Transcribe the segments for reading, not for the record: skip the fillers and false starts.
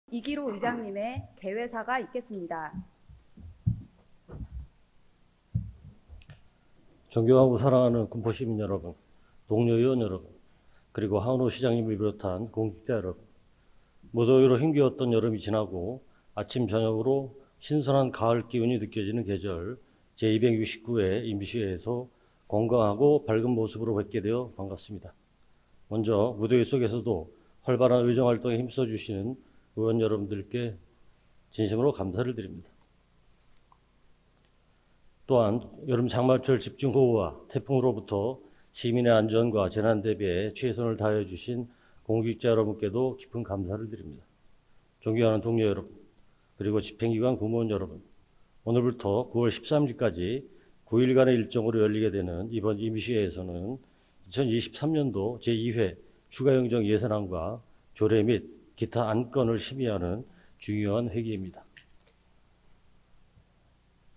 이기로 의장님의 개회사가 있겠습니다. 존경하고 사랑하는 군포시민 여러분, 동료 의원 여러분, 그리고 한우 시장님을 비롯한 공직자 여러분, 무더위로 힘겨웠던 여름이 지나고 아침 저녁으로 신선한 가을 기운이 느껴지는 계절 제269회 임시회에서 건강하고 밝은 모습으로 뵙게 되어 반갑습니다. 먼저 무더위 속에서도 활발한 의정활동에 힘써주시는 의원 여러분들께 진심으로 감사를 드립니다. 또한 여름 장마철 집중호우와 태풍으로부터 시민의 안전과 재난 대비에 최선을 다해 주신 공직자 여러분께도 깊은 감사를 드립니다. 존경하는 동료 여러분, 그리고 집행기관 공무원 여러분, 오늘부터 9월 13일까지 9일간의 일정으로 열리게 되는 이번 임시회에서는 2023년도 제2회 추가행정 예산안과 조례 및 기타 안건을 심의하는 중요한 회기입니다.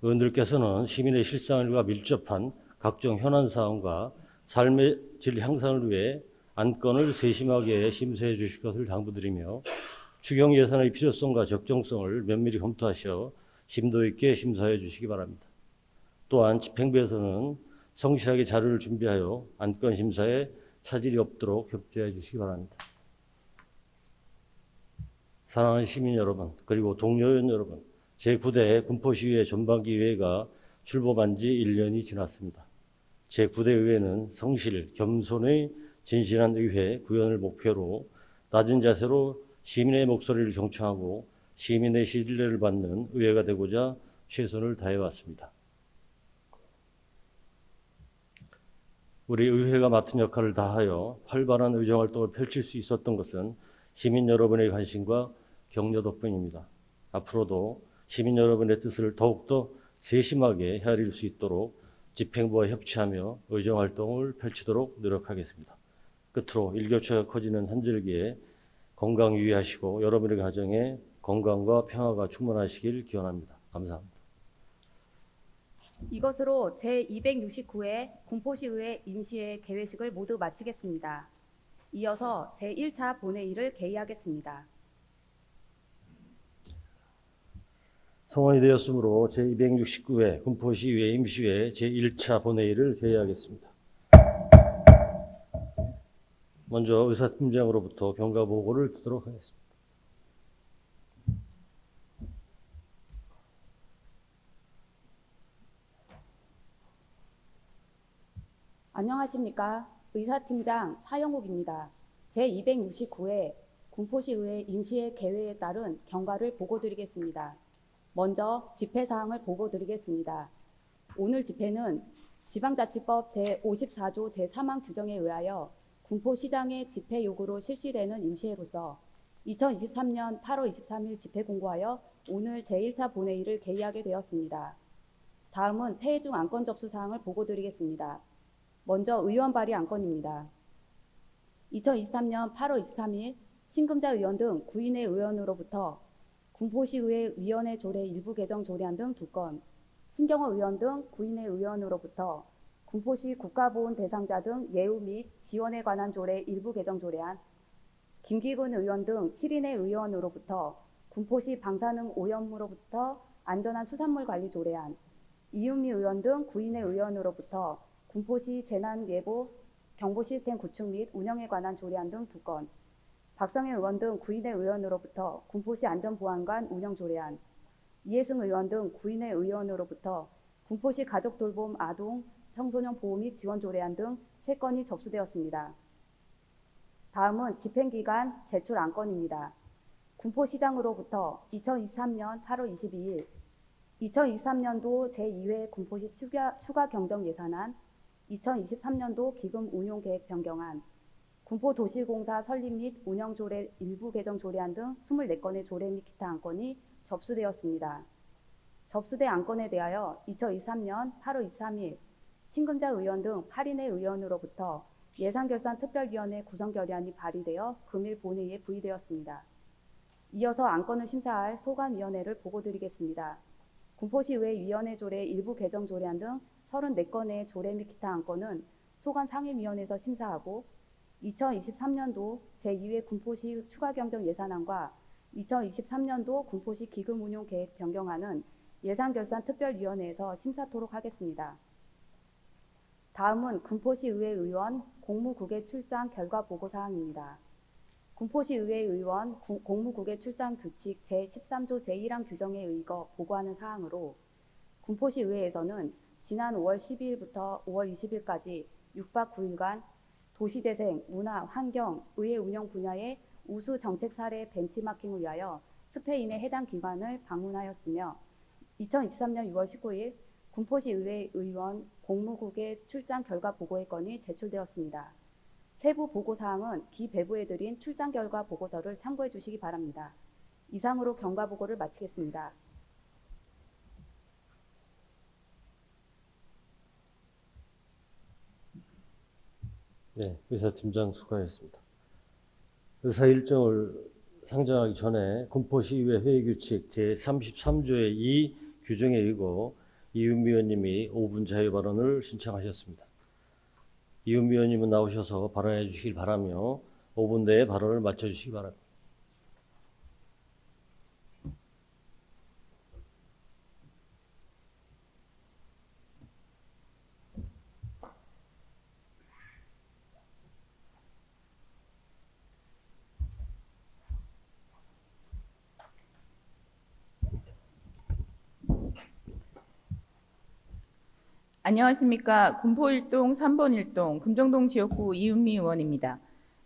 의원들께서는 시민의 실생활과 밀접한 각종 현안사항과 삶의 질 향상을 위해 안건을 세심하게 심사해 주실 것을 당부드리며 추경 예산의 필요성과 적정성을 면밀히 검토하셔 심도 있게 심사해 주시기 바랍니다. 또한 집행부에서는 성실하게 자료를 준비하여 안건 심사에 차질이 없도록 협조해 주시기 바랍니다. 사랑하는 시민 여러분, 그리고 동료 의원 여러분, 제9대 군포시의회 전반기의회가 출범한 지 1년이 지났습니다. 제9대 의회는 성실, 겸손의 진실한 의회 구현을 목표로 낮은 자세로 시민의 목소리를 경청하고 시민의 신뢰를 받는 의회가 되고자 최선을 다해왔습니다. 우리 의회가 맡은 역할을 다하여 활발한 의정활동을 펼칠 수 있었던 것은 시민 여러분의 관심과 격려 덕분입니다. 앞으로도 시민 여러분의 뜻을 더욱더 세심하게 헤아릴 수 있도록 집행부와 협치하며 의정활동을 펼치도록 노력하겠습니다. 끝으로 일교차가 커지는 한절기에 건강 유의하시고 여러분의 가정에 건강과 평화가 충만하시길 기원합니다. 감사합니다. 이것으로 제269회 군포시의회 임시회 개회식을 모두 마치겠습니다. 이어서 제1차 본회의를 개의하겠습니다. 성원이 되었으므로 제269회 군포시의회 임시회 제1차 본회의를 개의하겠습니다. 먼저 의사팀장으로부터 경과 보고를 듣도록 하겠습니다. 안녕하십니까. 의사팀장 사영옥입니다. 제269회 군포시의회 임시회 개회에 따른 경과를 보고드리겠습니다. 먼저 집회사항을 보고드리겠습니다. 오늘 집회는 지방자치법 제54조 제3항 규정에 의하여 군포시장의 집회 요구로 실시되는 임시회로서 2023년 8월 23일 집회 공고하여 오늘 제1차 본회의를 개의하게 되었습니다. 다음은 폐회 중 안건 접수 사항을 보고드리겠습니다. 먼저 의원 발의 안건입니다. 2023년 8월 23일 신금자 의원 등 9인의 의원으로부터 군포시의회 위원회 조례 일부 개정 조례안 등 2건, 신경호 의원 등 9인의 의원으로부터 군포시 국가보훈 대상자 등 예우 및 지원에 관한 조례 일부 개정 조례안, 김기근 의원 등 7인의 의원으로부터 군포시 방사능 오염으로부터 안전한 수산물 관리 조례안, 이윤미 의원 등 9인의 의원으로부터 군포시 재난예보 경보 시스템 구축 및 운영에 관한 조례안 등 2건, 박성현 의원 등 9인의 의원으로부터 군포시 안전보안관 운영 조례안, 이해승 의원 등 9인의 의원으로부터 군포시 가족돌봄 아동 청소년 보호 및 지원 조례안 등 3건이 접수되었습니다. 다음은 집행기간 제출 안건입니다. 군포시장으로부터 2023년 8월 22일 2023년도 제2회 군포시 추가 경정 예산안, 2023년도 기금 운용 계획 변경안, 군포도시공사 설립 및 운영 조례 일부 개정 조례안 등 24건의 조례 및 기타 안건이 접수되었습니다. 접수된 안건에 대하여 2023년 8월 23일 신금자 의원 등 8인의 의원으로부터 예산결산특별위원회 구성 결의안이 발의되어 금일 본회의에 부의되었습니다. 이어서 안건을 심사할 소관위원회를 보고드리겠습니다. 군포시의회 위원회 조례 일부 개정 조례안 등 34건의 조례 및 기타 안건은 소관상임위원회에서 심사하고 2023년도 제2회 군포시 추가경정 예산안과 2023년도 군포시 기금운용 계획 변경안은 예산결산특별위원회에서 심사토록 하겠습니다. 다음은 군포시의회 의원 공무국외 출장 결과 보고사항입니다. 군포시의회 의원 공무국외 출장 규칙 제13조 제1항 규정에 의거 보고하는 사항으로 군포시의회에서는 지난 5월 12일부터 5월 20일까지 6박 9일간 도시재생, 문화, 환경, 의회 운영 분야의 우수 정책 사례 벤치마킹을 위하여 스페인의 해당 기관을 방문하였으며 2023년 6월 19일 군포시의회 의원 공무국외 출장 결과 보고의 건이 제출되었습니다. 세부 보고사항은 기배부에 드린 출장 결과 보고서를 참고해 주시기 바랍니다. 이상으로 경과 보고를 마치겠습니다. 네, 의사팀장 수고하셨습니다. 의사 일정을 상정하기 전에 군포시의회 회의규칙 제33조의 2 규정에 의거 이은미 의원님이 5분 자유 발언을 신청하셨습니다. 이은미 의원님은 나오셔서 발언해 주시길 바라며 5분 내에 발언을 마쳐 주시기 바랍니다. 안녕하십니까. 군포 1동 3번 1동 금정동 지역구 이은미 의원입니다.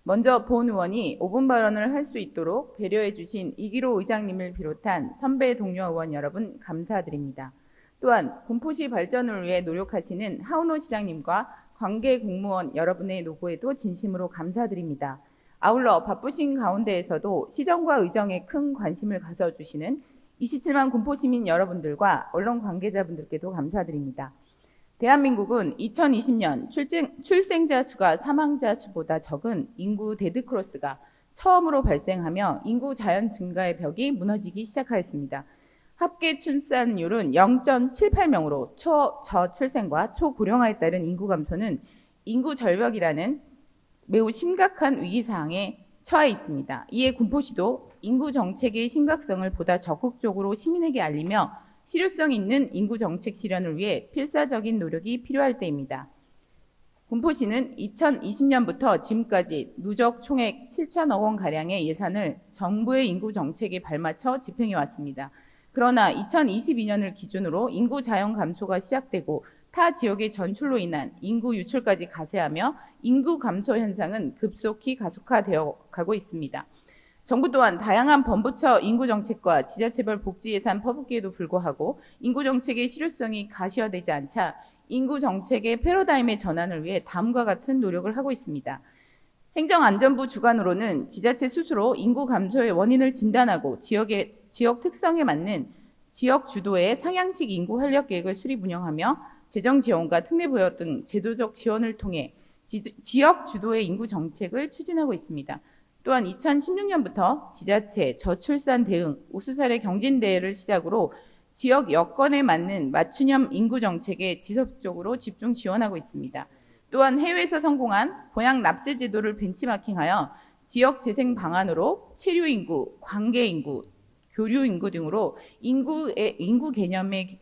먼저 본 의원이 5분 발언을 할 수 있도록 배려해 주신 이기로 의장님을 비롯한 선배 동료 의원 여러분 감사드립니다. 또한 군포시 발전을 위해 노력하시는 하은호 시장님과 관계 공무원 여러분의 노고에도 진심으로 감사드립니다. 아울러 바쁘신 가운데에서도 시정과 의정에 큰 관심을 가져주시는 27만 군포시민 여러분들과 언론 관계자분들께도 감사드립니다. 대한민국은 2020년 출생자 수가 사망자 수보다 적은 인구 데드크로스가 처음으로 발생하며 인구 자연 증가의 벽이 무너지기 시작하였습니다. 합계 출산율은 0.78명으로 초저출생과 초고령화에 따른 인구 감소는 인구 절벽이라는 매우 심각한 위기사항에 처해 있습니다. 이에 군포시도 인구 정책의 심각성을 보다 적극적으로 시민에게 알리며 실효성 있는 인구 정책 실현을 위해 필사적인 노력이 필요할 때입니다. 군포시는 2020년부터 지금까지 누적 총액 7천억 원가량의 예산을 정부의 인구 정책에 발맞춰 집행해 왔습니다. 그러나 2022년을 기준으로 인구 자연 감소가 시작되고 타 지역의 전출로 인한 인구 유출까지 가세하며 인구 감소 현상은 급속히 가속화되어 가고 있습니다. 정부 또한 다양한 범부처 인구정책과 지자체별 복지예산 퍼붓기에도 불구하고 인구정책의 실효성이 가시화되지 않자 인구정책의 패러다임의 전환을 위해 다음과 같은 노력을 하고 있습니다. 행정안전부 주관으로는 지자체 스스로 인구 감소의 원인을 진단하고 지역 특성에 맞는 지역 주도의 상향식 인구 활력 계획을 수립 운영하며 재정 지원과 특례부여 등 제도적 지원을 통해 지역 주도의 인구 정책을 추진하고 있습니다. 또한 2016년부터 지자체 저출산 대응 우수사례 경진대회를 시작으로 지역 여건에 맞는 맞춤형 인구 정책에 지속적으로 집중 지원하고 있습니다. 또한 해외에서 성공한 고향 납세 제도를 벤치마킹하여 지역 재생 방안으로 체류 인구, 관계 인구, 교류 인구 등으로 인구 개념을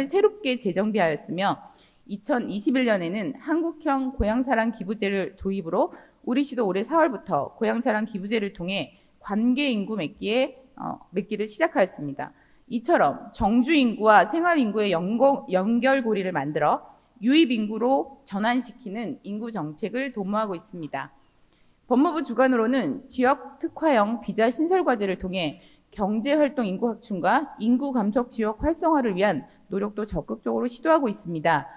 새롭게 재정비하였으며 2021년에는 한국형 고향사랑 기부제를 도입으로 우리 시도 올해 4월부터 고향사랑 기부제를 통해 관계 인구 맺기를 시작하였습니다. 이처럼 정주 인구와 생활 인구의 연결고리를 만들어 유입 인구로 전환시키는 인구 정책을 도모하고 있습니다. 법무부 주관으로는 지역 특화형 비자 신설 과제를 통해 경제활동 인구 확충과 인구 감속 지역 활성화를 위한 노력도 적극적으로 시도하고 있습니다.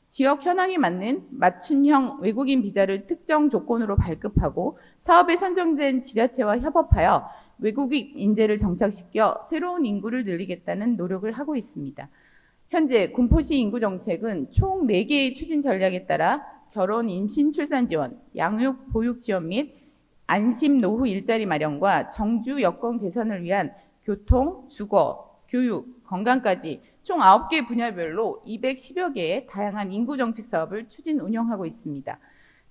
지역 현황에 맞는 맞춤형 외국인 비자를 특정 조건으로 발급하고 사업에 선정된 지자체와 협업하여 외국인 인재를 정착시켜 새로운 인구를 늘리겠다는 노력을 하고 있습니다. 현재 군포시 인구 정책은 총 4개의 추진 전략에 따라 결혼, 임신, 출산 지원, 양육, 보육 지원 및 안심 노후 일자리 마련과 정주 여건 개선을 위한 교통, 주거, 교육, 건강까지 총 9개 분야별로 210여 개의 다양한 인구 정책 사업을 추진 운영하고 있습니다.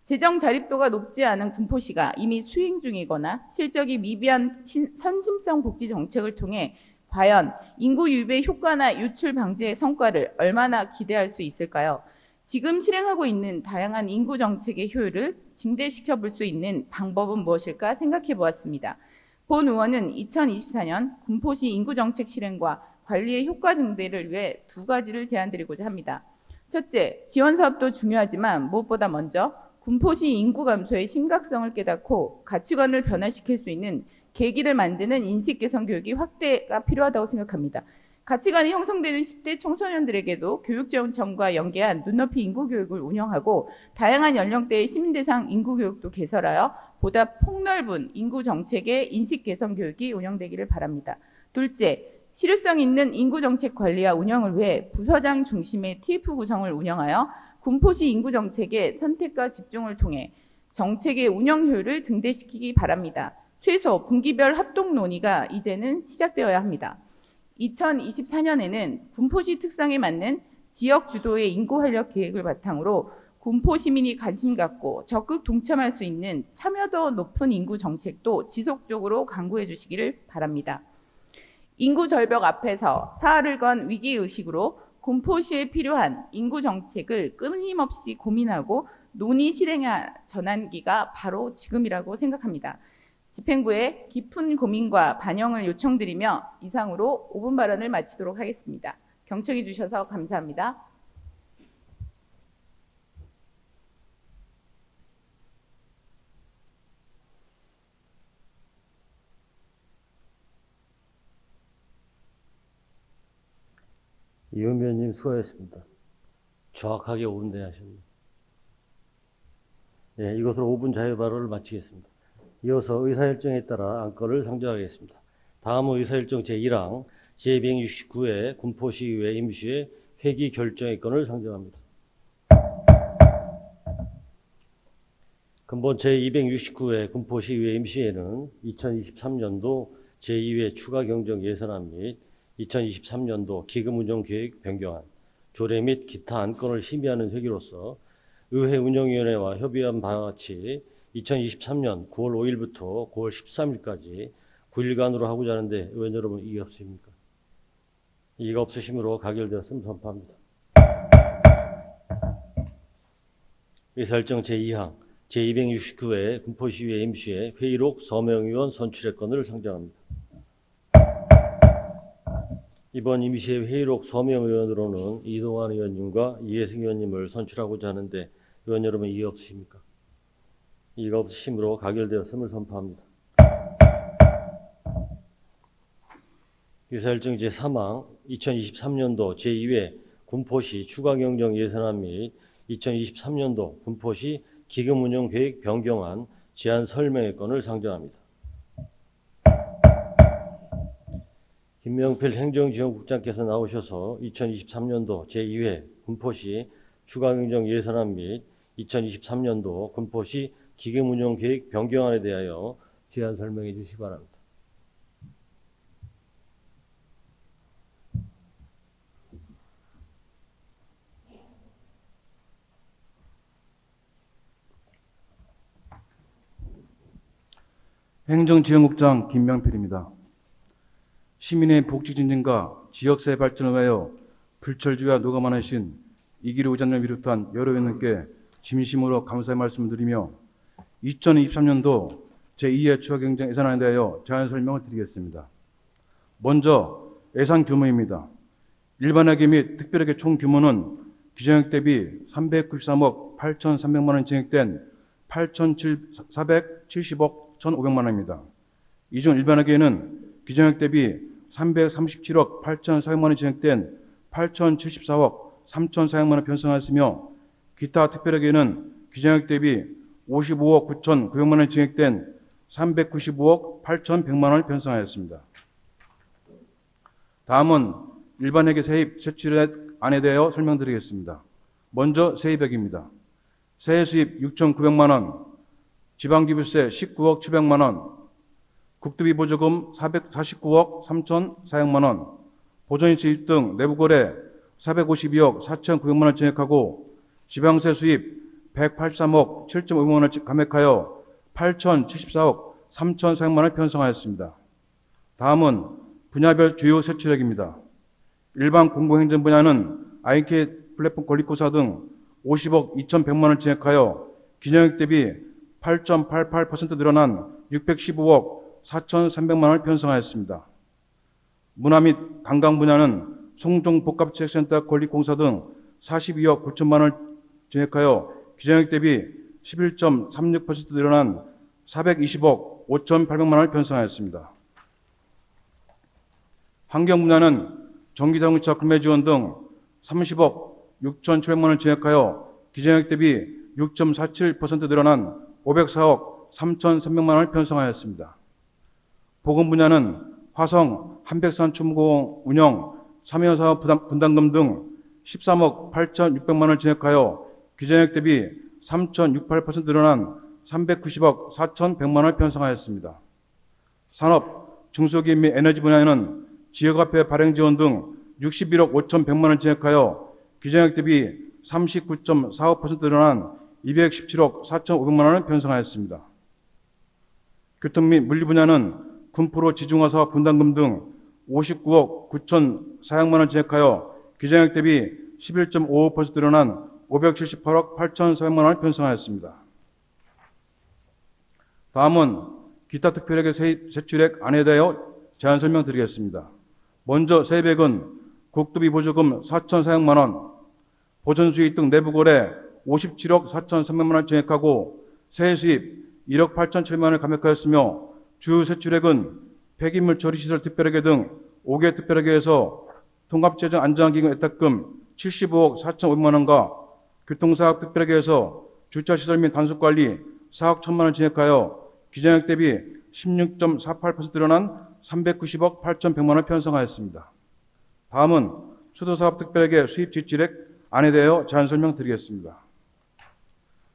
재정 자립도가 높지 않은 군포시가 이미 수행 중이거나 실적이 미비한 선심성 복지 정책을 통해 과연 인구 유입의 효과나 유출 방지의 성과를 얼마나 기대할 수 있을까요? 지금 실행하고 있는 다양한 인구 정책의 효율을 증대시켜 볼 수 있는 방법은 무엇일까 생각해 보았습니다. 본 의원은 2024년 군포시 인구 정책 실행과 관리의 효과 증대를 위해 두 가지를 제안드리고자 합니다. 첫째, 지원 사업도 중요하지만 무엇보다 먼저 군포시 인구 감소의 심각성을 깨닫고 가치관을 변화시킬 수 있는 계기를 만드는 인식 개선 교육이 확대가 필요하다고 생각합니다. 가치관이 형성되는 10대 청소년들에게도 교육지원청과 연계한 눈높이 인구 교육을 운영하고 다양한 연령대의 시민 대상 인구 교육도 개설하여 보다 폭넓은 인구 정책의 인식 개선 교육이 운영되기를 바랍니다. 둘째, 실효성 있는 인구 정책 관리와 운영을 위해 부서장 중심의 TF 구성을 운영하여 군포시 인구 정책의 선택과 집중을 통해 정책의 운영 효율을 증대시키기 바랍니다. 최소 분기별 합동 논의가 이제는 시작되어야 합니다. 2024년에는 군포시 특성에 맞는 지역 주도의 인구 활력 계획을 바탕으로 군포 시민이 관심 갖고 적극 동참할 수 있는 참여도 높은 인구 정책도 지속적으로 강구해 주시기를 바랍니다. 인구 절벽 앞에서 사활을 건 위기의식으로 군포시에 필요한 인구 정책을 끊임없이 고민하고 논의 실행할 전환기가 바로 지금이라고 생각합니다. 집행부에 깊은 고민과 반영을 요청드리며 이상으로 5분 발언을 마치도록 하겠습니다. 경청해 주셔서 감사합니다. 이은미 의원님 수고하셨습니다. 정확하게 5분 내에 하셨네요. 네, 이것으로 5분 자유 발언을 마치겠습니다. 이어서 의사일정에 따라 안건을 상정하겠습니다. 다음은 의사일정 제1항 제269회 군포시의회 임시회 회기 결정의 건을 상정합니다. 근본 제269회 군포시의회 임시회는 2023년도 제2회 추가 경정 예산안 및 2023년도 기금 운영 계획 변경안, 조례 및 기타 안건을 심의하는 회기로서 의회 운영위원회와 협의한 바와 같이 2023년 9월 5일부터 9월 13일까지 9일간으로 하고자 하는데 의원 여러분 이의 없으십니까? 이의가 없으시므로 가결되었음을 선포합니다. 의사일정 제2항 제269회 군포시의회 임시회 회의록 서명의원 선출의 건을 상정합니다. 이번 임시회 회의록 서명의원으로는 이동환 의원님과 이해승 의원님을 선출하고자 하는데 의원 여러분 이의 없으십니까? 이의가 없으시므로 가결되었음을 선포합니다. 의사일정 제3항 2023년도 제2회 군포시 추가경정 예산안 및 2023년도 군포시 기금운용계획 변경안 제안 설명의 건을 상정합니다. 김명필 행정지원국장께서 나오셔서 2023년도 제2회 군포시 추가경정 예산안 및 2023년도 군포시 기금운용계획 변경안에 대하여 제안 설명해 주시기 바랍니다. 행정지원국장 김명필입니다. 시민의 복지 증진과 지역사회 발전을 위하여 불철주야 노감하신 이기로 의장님을 비롯한 여러 의원님께 진심으로 감사의 말씀을 드리며 2023년도 제2회 추가경정 예산안에 대하여 제안 설명을 드리겠습니다. 먼저 예산 규모입니다. 일반회계 및 특별회계 총 규모는 기존액 대비 393억 8,300만 원 증액된 8,470억 1,500만 원입니다. 이 중 일반회계는 기존액 대비 337억 8,400만 원이 증액된 8,074억 3,400만 원 편성하였으며 기타 특별회계는 기존액 대비 55억 9,900만 원이 증액된 395억 8,100만 원을 편성하였습니다. 다음은 일반회계 세입 세출안에 대하여 설명드리겠습니다. 먼저 세입액입니다. 세액 수입 6,900만 원, 지방기부세 19억 700만 원, 국토비 보조금 449억 3,400만 원, 보존인 수입 등 내부거래 452억 4,900만 원 증액하고 지방세 수입 183억 7.5만 원을 감액하여 8,074억 3,400만 원을 편성하였습니다. 다음은 분야별 주요 세출액입니다. 일반 공공행정 분야는 IK 플랫폼 건립공사 등 50억 2,100만 원을 증액하여 기존액 대비 8.88% 늘어난 615억 4,300만 원을 편성하였습니다. 문화 및 관광 분야는 송정복합체육센터 건립공사 등 42억 9천만 원을 증액하여 기존액 대비 11.36% 늘어난 420억 5,800만 원을 편성하였습니다. 환경 분야는 전기자동차 구매 지원 등 30억 6,700만 원을 증액하여 기존액 대비 6.47% 늘어난 504억 3,300만 원을 편성하였습니다. 보건 분야는 화성 한백산 추모공 운영 참여사업 분담금 등 13억 8,600만 원을 증액하여 기존액 대비 3.68% 늘어난 390억 4,100만 원을 편성하였습니다. 산업, 중소기업 및 에너지 분야에는 지역화폐 발행 지원 등 61억 5,100만 원을 증액하여 기존액 대비 39.45% 늘어난 217억 4,500만 원을 편성하였습니다. 교통 및 물류 분야는 군포로 지중화 사업 분담금 등 59억 9,400만 원 증액하여 기존액 대비 11.55% 늘어난 578억 8,400만 원을 편성하였습니다. 다음은 기타 특별액의 세출액 안에 대하여 제안 설명드리겠습니다. 먼저 세액은 국토비 보조금 4,400만 원, 보전수익 등 내부거래 57억 4,300만 원 증액하고 세액 수입 1억 8,700만 원을 감액하였으며 주 세출액은 폐기물 처리시설 특별회계 등 5개 특별회계에서 통합재정 안정기금 애탁금 75억 4,500만 원과 교통사업 특별회계에서 주차시설 및 단속관리 4억 1,000만 원 증액하여 기존액 대비 16.48% 늘어난 390억 8,100만 원을 편성하였습니다. 다음은 수도사업 특별회계 수입 지출액 안에 대하여 제안 설명드리겠습니다.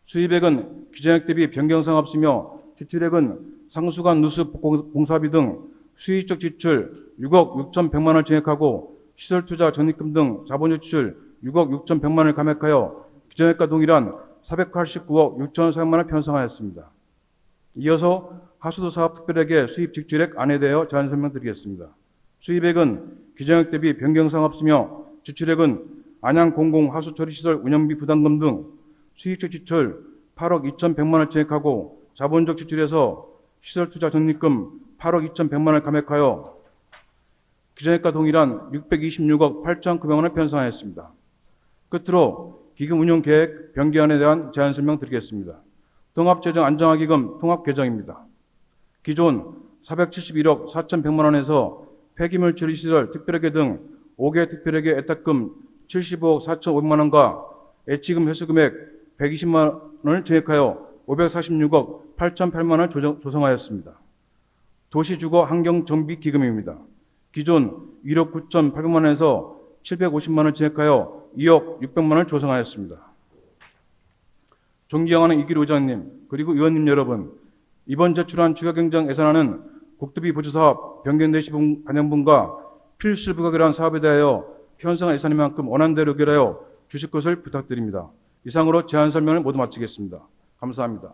수입액은 기존액 대비 변경사항 없으며 지출액은 상수관 누수 공사비 등 수익적 지출 6억 6,100만 원을 증액하고 시설투자 적립금 등 자본적 지출 6억 6,100만 원을 감액하여 기존액과 동일한 489억 6,400만 원을 편성하였습니다. 이어서 하수도 사업 특별회계 수입 지출액 안에 대하여 제안 설명드리겠습니다. 수입액은 기존액 대비 변경사항 없으며 지출액은 안양 공공 하수 처리시설 운영비 부담금 등 수익적 지출 8억 2,100만 원을 증액하고 자본적 지출에서 시설투자 적립금 8억 2,100만 원을 감액하여 기존액과 동일한 626억 8,900만 원을 편성하였습니다. 끝으로 기금 운용 계획 변경안에 대한 제안 설명드리겠습니다. 통합재정 안정화기금 통합개정입니다. 기존 471억 4,100만 원에서 폐기물 처리시설 특별회계 등 5개 특별회계 애탁금 75억 4,500만 원과 애치금 회수금액 120만 원을 증액하여 546억 8,008만 원을 조성하였습니다. 도시주거 환경정비기금입니다. 기존 1억 9,800만 원에서 750만 원을 증액하여 2억 600만 원을 조성하였습니다. 존경하는 이기로 의장님 그리고 의원님 여러분, 이번 제출한 추가경정 예산안은 국토비 보조사업 변경대시분 관련분과 필수 부가결한 사업에 대하여 편성한 예산인 만큼 원안대로 의결하여 주실 것을 부탁드립니다. 이상으로 제안 설명을 모두 마치겠습니다. 감사합니다.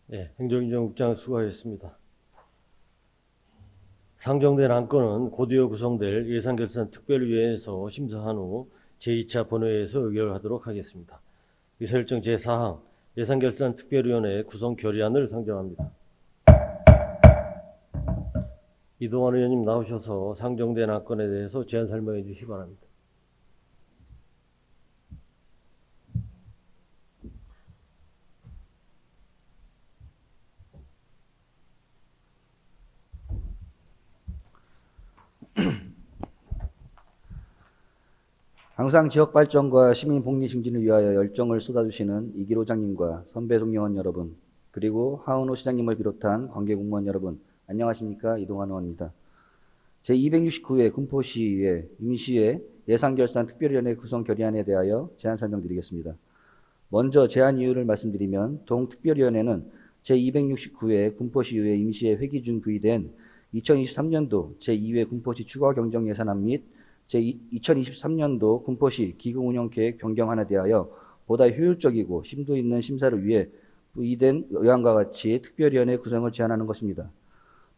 네, 행정인정국장 수고하셨습니다. 상정된 안건은 곧이어 구성될 예산결산특별위원회에서 심사한 후 제2차 본회의에서 의결하도록 하겠습니다. 의사일정 제4항 예산결산특별위원회 구성 결의안을 상정합니다. 이동환 의원님 나오셔서 상정된 안건에 대해서 제안 설명해 주시기 바랍니다. 항상 지역 발전과 시민 복리 증진을 위하여 열정을 쏟아주시는 이기로 장님과 선배 동료원 여러분, 그리고 하은호 시장님을 비롯한 관계 공무원 여러분, 안녕하십니까? 이동환 의원입니다. 제269회 군포시의회 임시회 예산결산 특별위원회 구성 결의안에 대하여 제안 설명드리겠습니다. 먼저 제안 이유를 말씀드리면 동특별위원회는 제269회 군포시의회 임시회 회기 중 부의된 2023년도 제2회 군포시 추가 경정 예산안 및 제2023년도 군포시 기금운영계획 변경안에 대하여 보다 효율적이고 심도 있는 심사를 위해 부의된 의안과 같이 특별위원회 구성을 제안하는 것입니다.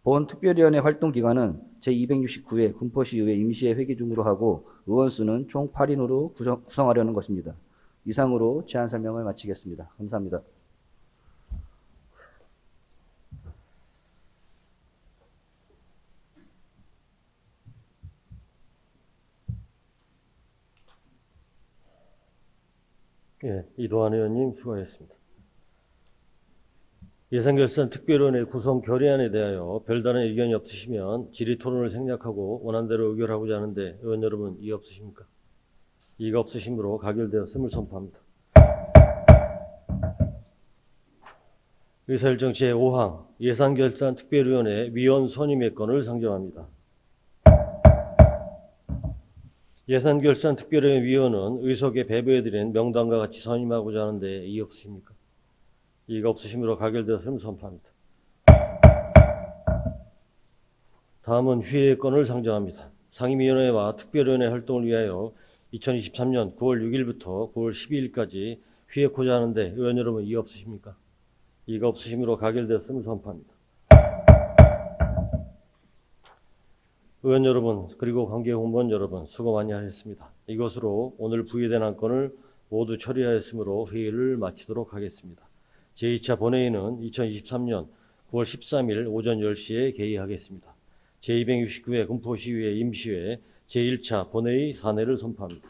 본 특별위원회 활동 기간은 제269회 군포시의회 임시회 회기 중으로 하고 의원 수는 총 8인으로 구성하려는 것입니다. 이상으로 제안 설명을 마치겠습니다. 감사합니다. 예, 이동환 의원님 수고하셨습니다. 예산결산 특별위원회 구성 결의안에 대하여 별다른 의견이 없으시면 질의 토론을 생략하고 원안대로 의결하고자 하는데 의원 여러분 이의 없으십니까? 이의가 없으시므로 가결되었음을 선포합니다. 의사일정 제5항 예산결산 특별위원회 위원 선임의 건을 상정합니다. 예산결산 특별위원회 위원은 의석에 배부해드린 명단과 같이 선임하고자 하는데 이의 없으십니까? 이의가 없으시므로 가결되었음을 선포합니다. 다음은 휴회의 건을 상정합니다. 상임위원회와 특별위원회 활동을 위하여 2023년 9월 6일부터 9월 12일까지 휴회코자 하는데 의원 여러분 이의 없으십니까? 이의가 없으시므로 가결되었음을 선포합니다. 의원 여러분 그리고 관계공무원 여러분 수고 많이 하셨습니다. 이것으로 오늘 부의된 안건을 모두 처리하였으므로 회의를 마치도록 하겠습니다. 제2차 본회의는 2023년 9월 13일 오전 10시에 개의하겠습니다. 제269회 군포시의회 임시회 제1차 본회의 사내를 선포합니다.